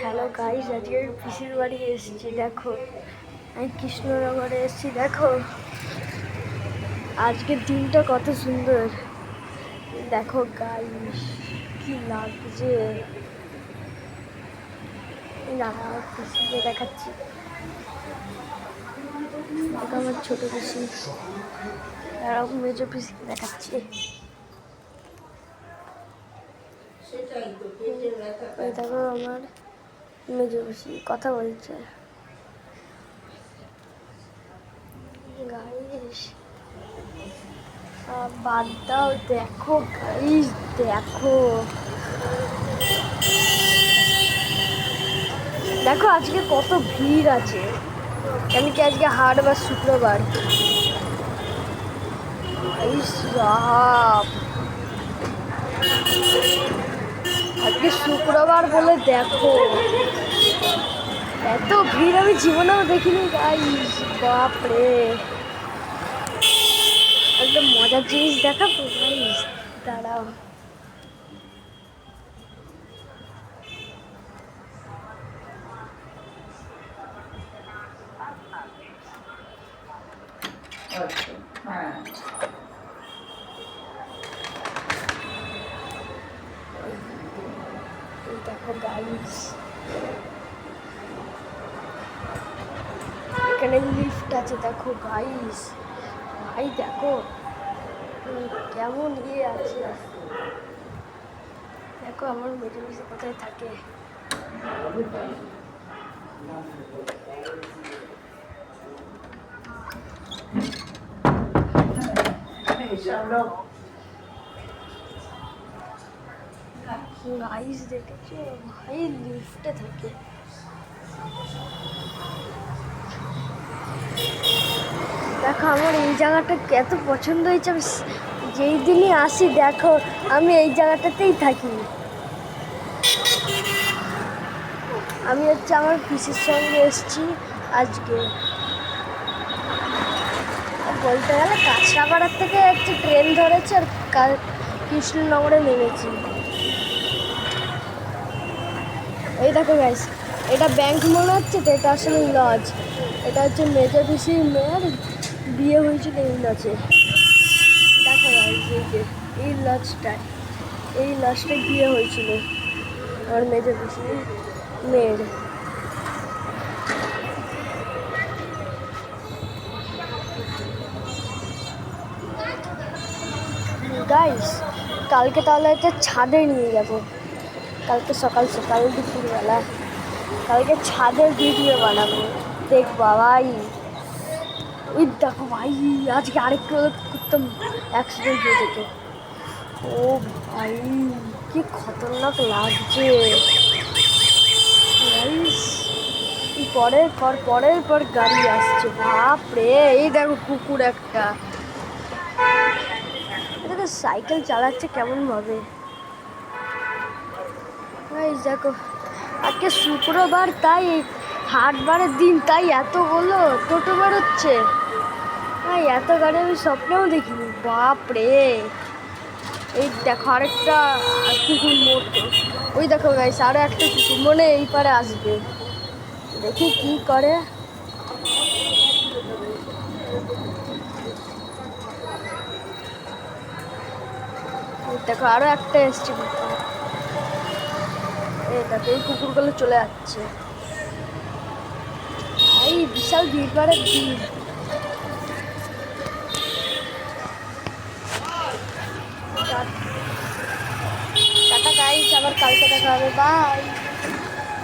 Hello guys, আজকে পিসির বাড়ি এসেছি। দেখো আমি কৃষ্ণনগরে এসেছি। দেখো আজকের দিনটা কত সুন্দর। দেখো গাইস কি লাগছে। দাঁড়াও পিসিকে দেখাচ্ছি। দেখো আমার ছোট পিসি, দাঁড়াও মেজো পিসিকে দেখাচ্ছি। দেখো আমার মেজো পিসি কথা বলছে। গাইস বাদ দাও, দেখো গাইস দেখো দেখো আজকে কত ভিড় আছে। কেন কি আজকে হাট বা শুক্রবার। আজকে শুক্রবার বলে দেখো এত ভিড় আমি জীবনেও দেখিনি গাইস। বাপরে একদম মজার জিনিস দেখাবো গাইস, দাঁড়াও। দেখো গাইস এখানে লিফট আছে। দেখো গাইস, ভাই দেখো কেমন আছে। দেখো আমার মেজো পিসি কোথায় থাকে। গাইস দেখেছো, ভাই লিফটে থাকে। দেখো আমার এই জায়গাটা এত পছন্দ হয়েছে। আমি যেই দিনই আসি দেখো আমি এই জায়গাটাতেই থাকি। আমি আমার পিসির সঙ্গে এসেছি আজকে। বলতে গেলে কাঁচরাপাড়ার থেকে ট্রেন ধরেছে আর কৃষ্ণনগরে নেমেছি। এই দেখো গাইস, এটা ব্যাংক মনে হচ্ছে তো, এটা আসলে লজ। এটা হচ্ছে মেজো পিসির মেয়ের বিয়ে হয়েছিল এই লজে। দেখো গাইস এই লজটায় বিয়ে হয়েছিল আমার মেজো পিসির মেয়ের। গাইস কালকে তাহলে একটা ছাদে নিয়ে যাব। কালকে সকাল সকাল দুপুরবেলা কালকে ছাদের ভিডিও বানাবো, দেখবা ভাই। ওই দেখো ভাই আজকে আরেকটু করতাম অ্যাক্সিডেন্ট হয়ে যেত। ও ভাই কি খতরনাক লাগছে। পরের পর গাড়ি আসছে। বাপরে এই দেখো কুকুর একটা, এটা সাইকেল চালাচ্ছে কেমন ভাবে। দেখো আজকে শুক্রবার, তাই হাটবারের দিন, তাই এতগুলো টোটো বেরোচ্ছে। এত গাড়ি আমি স্বপ্নেও দেখিনি। বাপরে এই দেখো আরেকটা কুকুর মরতো। ওই দেখো গাইস আরো একটা কুকুর মনে এই পারে আসবে, দেখি কি করে। দেখো আরো একটা এসছে কুকুর। এই দেখো এই কুকুরগুলো চলে যাচ্ছে। এই বিশাল ভিড় ভিড়। টাটা গাইস, আবার কালকে দেখা হবে। বাই।